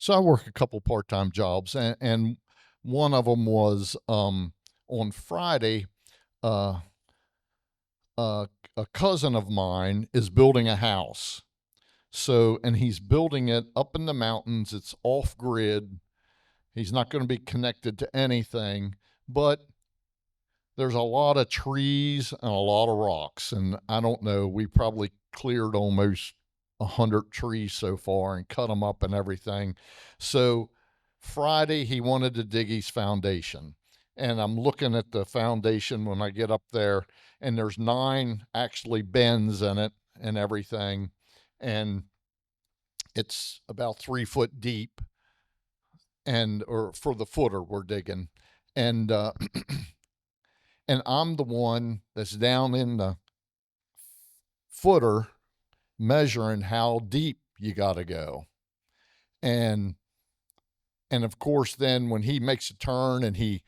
So I work a couple part-time jobs, and one of them was on Friday. Uh, uh, a cousin of mine is building a house. So, and he's building it up in the mountains. It's off grid. He's not going to be connected to anything, but there's a lot of trees and a lot of rocks. And I don't know, we probably cleared almost 100 trees so far and cut them up and everything. So Friday, he wanted to dig his foundation. And I'm looking at the foundation when I get up there, and there's nine actually bends in it and everything. And it's about 3 foot deep, and or for the footer we're digging. And and I'm the one that's down in the footer measuring how deep you got to go. And and of course then when he makes a turn and he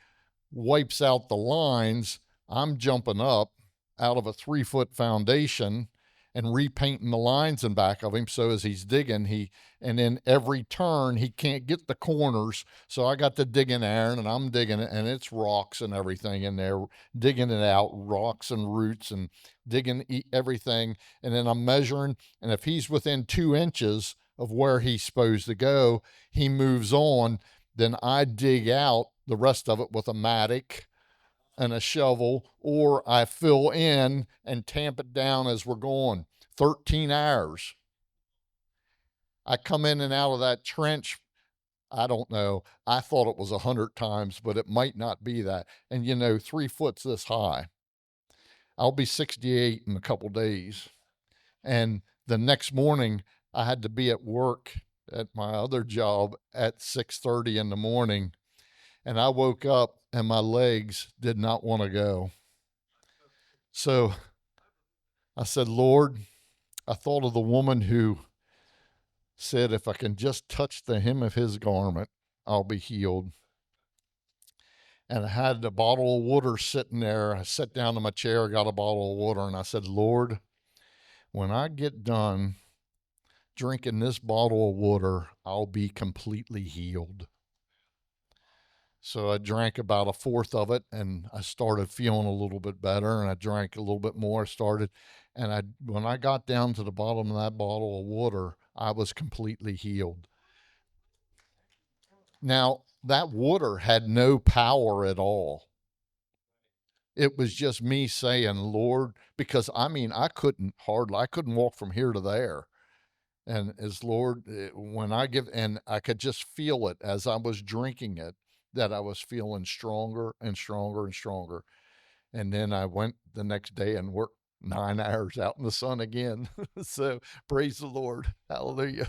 wipes out the lines, I'm jumping up out of a 3 foot foundation and repainting the lines in back of him. So as he's digging, and then every turn he can't get the corners. So I got the digging iron and I'm digging it, and it's rocks and everything in there, digging it out, rocks and roots, and digging everything. And then I'm measuring, and if he's within 2 inches of where he's supposed to go, he moves on. Then I dig out the rest of it with a matic and a shovel, or I fill in and tamp it down as we're going. 13 hours. I come in and out of that trench. I don't know. I thought it was 100 times, but it might not be that. And 3 foot's this high. I'll be 68 in a couple days. And the next morning, I had to be at work at my other job at 6:30 in the morning, and I woke up and my legs did not want to go. So I said, Lord, I thought of the woman who said, if I can just touch the hem of his garment, I'll be healed. And I had a bottle of water sitting there. I sat down in my chair, got a bottle of water, and I said, Lord, when I get done drinking this bottle of water, I'll be completely healed. So I drank about a fourth of it, and I started feeling a little bit better, and I drank a little bit more, started, and when I got down to the bottom of that bottle of water, I was completely healed. Now, that water had no power at all. It was just me saying, Lord, because I mean, I couldn't walk from here to there. And as Lord, when I give, and I could just feel it as I was drinking it, that I was feeling stronger and stronger and stronger. And then I went the next day and worked 9 hours out in the sun again. So praise the Lord. Hallelujah.